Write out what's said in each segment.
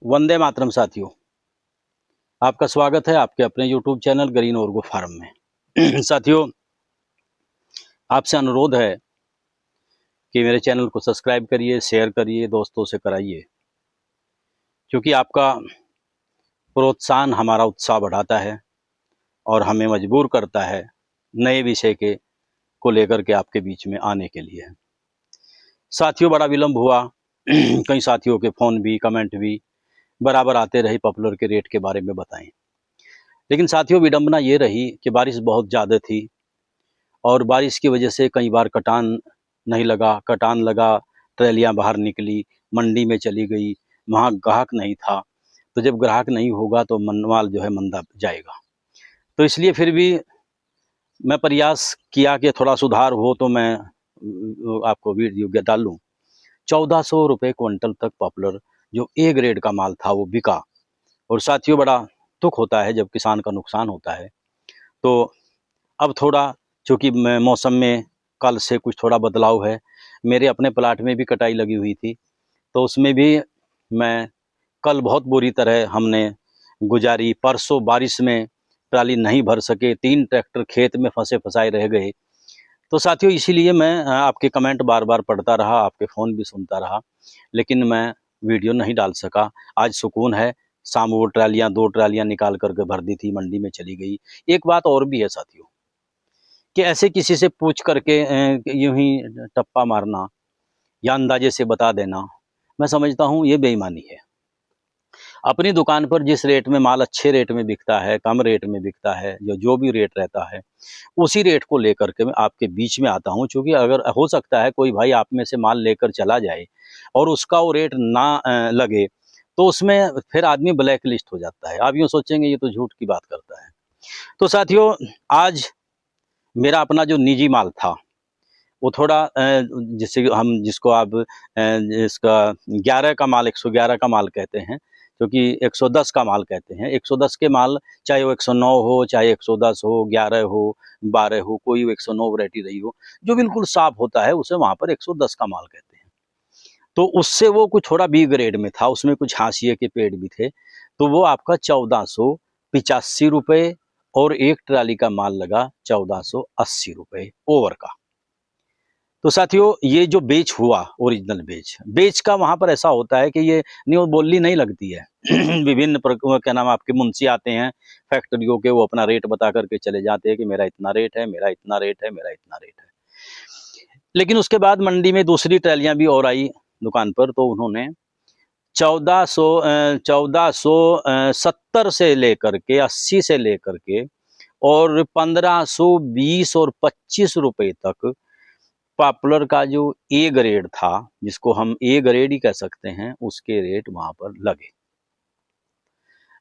वंदे मातरम साथियों, आपका स्वागत है आपके अपने YouTube चैनल ग्रीन ऑर्गो फार्म में। साथियों, आपसे अनुरोध है कि मेरे चैनल को सब्सक्राइब करिए, शेयर करिए, दोस्तों से कराइए, क्योंकि आपका प्रोत्साहन हमारा उत्साह बढ़ाता है और हमें मजबूर करता है नए विषय को लेकर के आपके बीच में आने के लिए। साथियों, बड़ा विलम्ब हुआ। कई साथियों के फ़ोन भी, कमेंट भी बराबर आते रहे पॉपुलर के रेट के बारे में बताएं। लेकिन साथियों, विडंबना ये रही कि बारिश बहुत ज़्यादा थी और बारिश की वजह से कई बार कटान नहीं लगा, कटान लगा, ट्रैलियाँ बाहर निकली, मंडी में चली गई, वहाँ ग्राहक नहीं था। तो जब ग्राहक नहीं होगा तो माल जो है मंदा जाएगा। तो इसलिए फिर भी मैं प्रयास किया कि थोड़ा सुधार हो तो मैं आपको वीडियो डालूँ। 1400 रुपये क्विंटल तक पॉपुलर जो ए ग्रेड का माल था वो बिका। और साथियों, बड़ा दुख होता है जब किसान का नुकसान होता है। तो अब थोड़ा चूँकि मौसम में कल से कुछ थोड़ा बदलाव है, मेरे अपने प्लाट में भी कटाई लगी हुई थी, तो उसमें भी मैं कल बहुत बुरी तरह हमने गुजारी। परसों बारिश में ट्राली नहीं भर सके, 3 ट्रैक्टर खेत में फंसे फसाए रह गए। तो साथियों, इसीलिए मैं आपके कमेंट बार-बार पढ़ता रहा, आपके फ़ोन भी सुनता रहा, लेकिन मैं वीडियो नहीं डाल सका। आज सुकून है, शाम वो ट्रालियाँ 2 ट्रालियाँ निकाल कर के भर दी थी, मंडी में चली गई। एक बात और भी है साथियों, कि ऐसे किसी से पूछ करके यूँ ही टप्पा मारना या अंदाजे से बता देना, मैं समझता हूँ ये बेईमानी है। अपनी दुकान पर जिस रेट में माल अच्छे रेट में बिकता है, कम रेट में बिकता है, जो भी रेट रहता है, उसी रेट को लेकर के मैं आपके बीच में आता हूँ। चूँकि अगर हो सकता है कोई भाई आप में से माल लेकर चला जाए और उसका वो रेट ना लगे, तो उसमें फिर आदमी ब्लैक लिस्ट हो जाता है। आप यूँ सोचेंगे ये तो झूठ की बात करता है। तो साथियों, आज मेरा अपना जो निजी माल था, वो थोड़ा जिसको आप इसका 11 का माल, 111 का माल कहते हैं, क्योंकि 110 का माल कहते हैं। 110 के माल, चाहे वो 109 हो, चाहे 110 हो, 11 हो, 12 हो, कोई 109 वैरायटी रही हो, जो बिल्कुल साफ होता है उसे वहाँ पर 110 का माल कहते हैं। तो उससे वो कुछ थोड़ा बी ग्रेड में था, उसमें कुछ हाशिए के पेड़ भी थे, तो वो आपका 1485 रुपये और एक ट्राली का माल लगा 1480 रुपये ओवर का। तो साथियों, ये जो बेच हुआ, ओरिजिनल बेच का वहाँ पर ऐसा होता है कि ये न्यू बोली नहीं लगती है। विभिन्न क्या नाम आपके मुंशी आते हैं फैक्ट्रियों के, वो अपना रेट बता करके चले जाते हैं कि मेरा इतना रेट है, मेरा इतना रेट है, मेरा इतना रेट है। लेकिन उसके बाद मंडी में दूसरी ट्रैलियाँ भी और आई दुकान पर, तो उन्होंने 1470 से लेकर के 80 से लेकर के और 1520 और 25 रुपए तक पॉपुलर का जो ए ग्रेड था, जिसको हम ए ग्रेड ही कह सकते हैं, उसके रेट वहां पर लगे।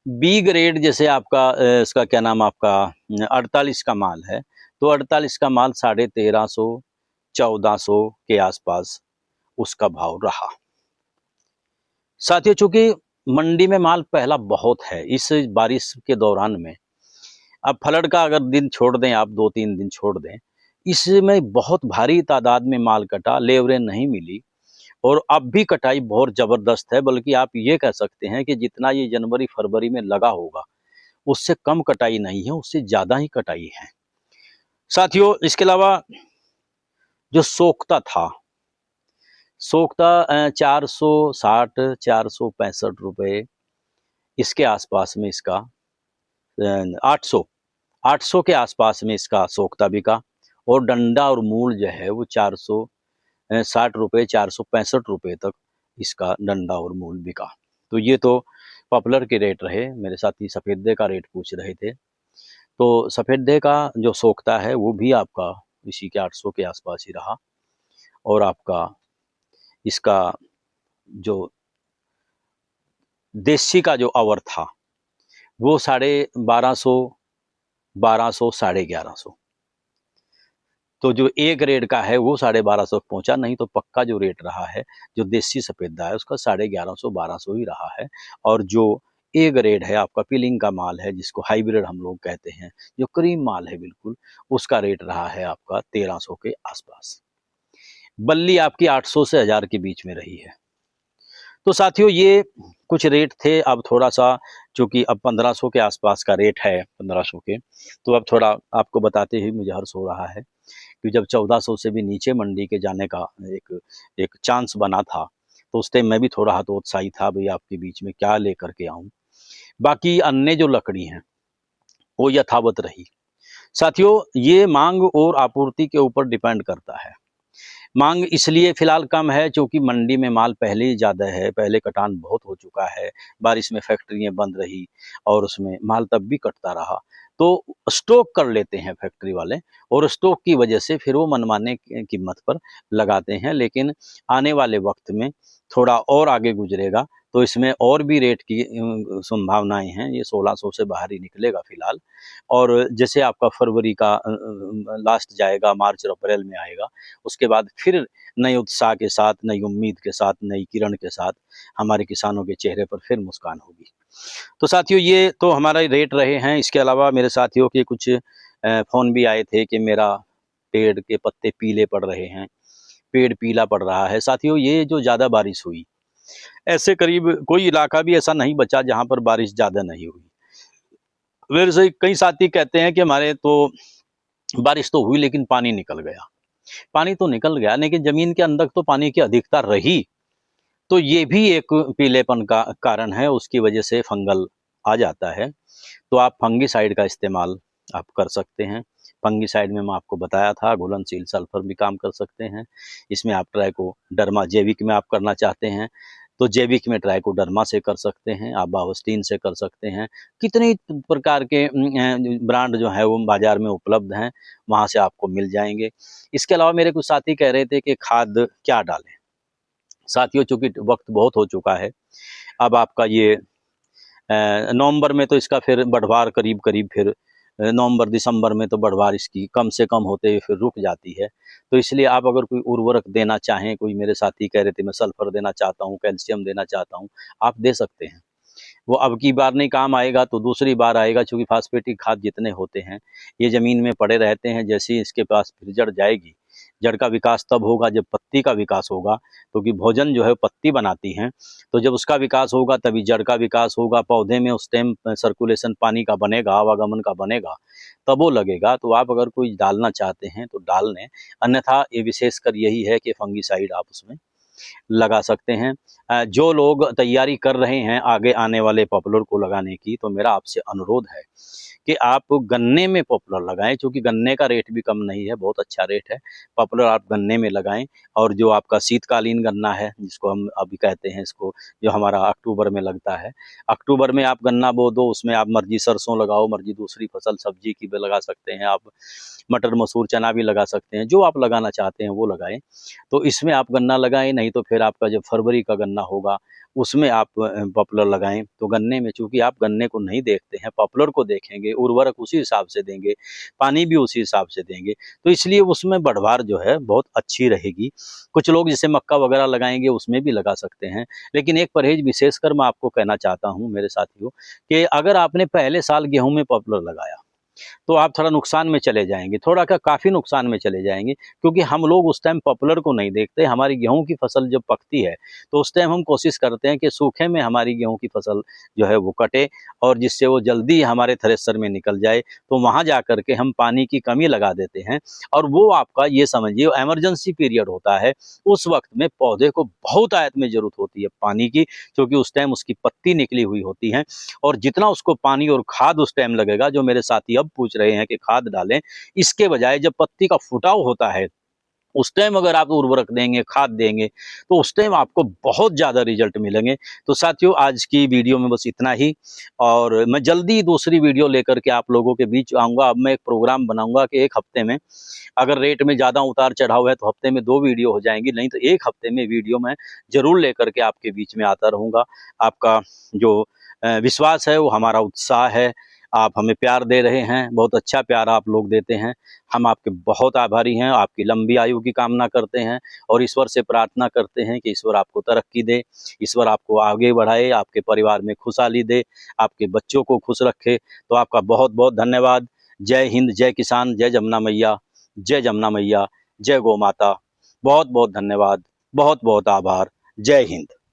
बी ग्रेड जैसे आपका इसका क्या नाम आपका 48 का माल है, तो 48 का माल 1350 1400 के आसपास उसका भाव रहा। साथियों, चूंकि मंडी में माल पहला बहुत है इस बारिश के दौरान में, अब फ्लड का अगर दिन छोड़ दें, आप 2-3 दिन छोड़ दें, इसमें बहुत भारी तादाद में माल कटा, लेवरें नहीं मिली और अब भी कटाई बहुत ज़बरदस्त है। बल्कि आप ये कह सकते हैं कि जितना ये जनवरी फरवरी में लगा होगा, उससे कम कटाई नहीं है, उससे ज़्यादा ही कटाई है। साथियों, इसके अलावा जो सोख्ता था, सोख्ता 460 465 रुपये इसके आसपास में इसका 800 के आसपास में इसका सोख्ता बिका और डंडा और मूल जो है वो 460 रुपये 465 रुपये तक इसका डंडा और मूल बिका। तो ये तो पॉपुलर के रेट रहे। मेरे साथी सफ़ेदे का रेट पूछ रहे थे, तो सफ़ेदे का जो सोख्ता है वो भी आपका इसी के 800 के आसपास ही रहा। और आपका इसका जो देसी का जो अवर था वो 1250 1200 1150। तो जो ए ग्रेड का है वो 1250 पहुंचा, नहीं तो पक्का जो रेट रहा है जो देसी सफेदा है उसका 1150 1200 ही रहा है। और जो ए ग्रेड है आपका पिलिंग का माल है, जिसको हाइब्रिड हम लोग कहते हैं, जो क्रीम माल है बिल्कुल, उसका रेट रहा है आपका 1300 के आसपास। बल्ली आपकी 800 से 1000 के बीच में रही है। तो साथियों ये कुछ रेट थे। अब थोड़ा सा चूँकि अब 1500 के आसपास का रेट है, 1500 के, तो अब थोड़ा आपको बताते हुए मुझे हर्ष हो रहा है कि जब 1400 से भी नीचे मंडी के जाने का एक एक चांस बना था, तो उस टाइम मैं भी थोड़ा हतोत्साही था, भई आपके बीच में क्या लेकर के आऊँ। बाकी अन्य जो लकड़ी हैं, वो यथावत रही। साथियों ये माँग और आपूर्ति के ऊपर डिपेंड करता है। माँग इसलिए फ़िलहाल कम है क्योंकि मंडी में माल पहले ही ज़्यादा है, पहले कटान बहुत हो चुका है, बारिश में फैक्ट्रियाँ बंद रही और उसमें माल तब भी कटता रहा। तो स्टॉक कर लेते हैं फैक्ट्री वाले और स्टॉक की वजह से फिर वो मनमाने कीमत पर लगाते हैं, लेकिन आने वाले वक्त में थोड़ा और आगे गुजरेगा तो इसमें और भी रेट की संभावनाएँ हैं। ये 1600 से बाहर ही निकलेगा फ़िलहाल। और जैसे आपका फरवरी का लास्ट जाएगा, मार्च और अप्रैल में आएगा, उसके बाद फिर नए उत्साह के साथ, नई उम्मीद के साथ, नई किरण के साथ हमारे किसानों के चेहरे पर फिर मुस्कान होगी। तो साथियों ये तो हमारा रेट रहे हैं। इसके अलावा मेरे साथियों के कुछ फ़ोन भी आए थे कि मेरा पेड़ के पत्ते पीले पड़ रहे हैं, पेड़ पीला पड़ रहा है। साथियों ये जो ज़्यादा बारिश हुई, ऐसे करीब कोई इलाका भी ऐसा नहीं बचा जहाँ पर बारिश ज़्यादा नहीं हुई। मेरे से कई साथी कहते हैं कि हमारे तो बारिश तो हुई लेकिन पानी निकल गया। पानी तो निकल गया लेकिन ज़मीन के अंदर तो पानी की अधिकता रही। तो ये भी एक पीलेपन का कारण है, उसकी वजह से फंगल आ जाता है। तो आप फंगिसाइड का इस्तेमाल आप कर सकते हैं। फंगिसाइड में मैं आपको बताया था, घुलनशील सल्फर भी काम कर सकते हैं। इसमें आप ट्राइकोडर्मा, जैविक में आप करना चाहते हैं तो जैविक में ट्राइकोडर्मा से कर सकते हैं, आप बावस्टीन से कर सकते हैं। कितने प्रकार के ब्रांड जो है वो बाज़ार में उपलब्ध हैं, वहाँ से आपको मिल जाएँगे। इसके अलावा मेरे कुछ साथी कह रहे थे कि खाद क्या डालें? साथियों चूँकि वक्त बहुत हो चुका है, अब आपका ये नवंबर में तो इसका फिर बढ़वार करीब-करीब फिर नवंबर दिसंबर में तो बढ़वार इसकी कम से कम होते हुए फिर रुक जाती है। तो इसलिए आप अगर कोई उर्वरक देना चाहें, कोई मेरे साथी कह रहे थे मैं सल्फर देना चाहता हूँ, कैल्शियम देना चाहता हूँ, आप दे सकते हैं। वो अब की बार नहीं काम आएगा तो दूसरी बार आएगा, चूँकि फॉस्फेटिक खाद जितने होते हैं, ये ज़मीन में पड़े रहते हैं। जैसे ही इसके पास फिर जड़ जाएगी, जड़ का विकास तब होगा जब पत्ती का विकास होगा, क्योंकि भोजन जो है पत्ती बनाती हैं। तो जब उसका विकास होगा तभी जड़ का विकास होगा, पौधे में उस टाइम सर्कुलेशन पानी का बनेगा, आवागमन का बनेगा, तब वो लगेगा। तो आप अगर कोई डालना चाहते हैं तो डाल लें, अन्यथा ये विशेषकर यही है कि फंगिसाइड आप उसमें लगा सकते हैं। जो लोग तैयारी कर रहे हैं आगे आने वाले पॉपुलर को लगाने की, तो मेरा आपसे अनुरोध है कि आप गन्ने में पॉपुलर लगाएँ, क्योंकि गन्ने का रेट भी कम नहीं है, बहुत अच्छा रेट है। पॉपुलर आप गन्ने में लगाएँ और जो आपका शीतकालीन गन्ना है, जिसको हम अभी कहते हैं इसको, जो हमारा अक्टूबर में लगता है, अक्टूबर में आप गन्ना बो दो, उसमें आप मर्ज़ी सरसों लगाओ, मर्ज़ी दूसरी फसल सब्जी की भी लगा सकते हैं आप, मटर, मसूर, चना भी लगा सकते हैं, जो आप लगाना चाहते हैं वो लगाएँ। तो इसमें आप गन्ना लगाएँ, नहीं तो फिर आपका जब फरवरी का गन्ना होगा, उसमें आप पॉपुलर लगाएँ। तो गन्ने में चूँकि आप गन्ने को नहीं देखते हैं, पॉपुलर को देखेंगे, उर्वरक उसी हिसाब से देंगे, पानी भी उसी हिसाब से देंगे, तो इसलिए उसमें बढ़वार जो है बहुत अच्छी रहेगी। कुछ लोग जैसे मक्का वगैरह लगाएँगे, उसमें भी लगा सकते हैं। लेकिन एक परहेज़ विशेषकर मैं आपको कहना चाहता हूँ मेरे साथियों, कि अगर आपने पहले साल गेहूँ में पॉपुलर लगाया, तो आप थोड़ा नुकसान में चले जाएँगे, थोड़ा क्या काफ़ी नुकसान में चले जाएँगे, क्योंकि हम लोग उस टाइम पॉपुलर को नहीं देखते। हमारी गेहूँ की फसल जब पकती है, तो उस टाइम हम कोशिश करते हैं कि सूखे में हमारी गेहूँ की फसल जो है वो कटे और जिससे वो जल्दी हमारे थ्रेसर में निकल जाए। तो वहाँ जा कर के हम पानी की कमी लगा देते हैं और वो आपका ये समझिए इमरजेंसी पीरियड होता है। उस वक़्त में पौधे को बहुत आयत में ज़रूरत होती है पानी की, क्योंकि उस टाइम उसकी पत्ती निकली हुई होती हैं और जितना उसको पानी और खाद उस टाइम लगेगा, जो मेरे साथी अब पूछ रहे हैं कि खाद डालें, इसके बजाय जब पत्ती का फुटाव होता है, उस टाइम अगर आप उर्वरक देंगे, खाद देंगे, तो उस टाइम आपको बहुत ज़्यादा रिजल्ट मिलेंगे। तो साथियों आज की वीडियो में बस इतना ही और मैं जल्दी दूसरी वीडियो लेकर के आप लोगों के बीच आऊँगा। अब मैं एक प्रोग्राम बनाऊँगा कि 1 हफ्ते में अगर रेट में ज़्यादा उतार-चढ़ाव है तो हफ्ते में 2 वीडियो हो जाएँगी, नहीं तो 1 हफ्ते में वीडियो मैं ज़रूर लेकर के आपके बीच में आता रहूँगा। आपका जो विश्वास है वो हमारा उत्साह है। आप हमें प्यार दे रहे हैं, बहुत अच्छा प्यार आप लोग देते हैं। हम आपके बहुत आभारी हैं, आपकी लंबी आयु की कामना करते हैं और ईश्वर से प्रार्थना करते हैं कि ईश्वर आपको तरक्की दे, ईश्वर आपको आगे बढ़ाए, आपके परिवार में खुशहाली दे, आपके बच्चों को खुश रखे। तो आपका बहुत-बहुत धन्यवाद। जय हिंद, जय किसान, जय जमुना मैया, जय जमुना मैया, जय गौ माता। बहुत-बहुत धन्यवाद, बहुत-बहुत आभार। जय हिंद।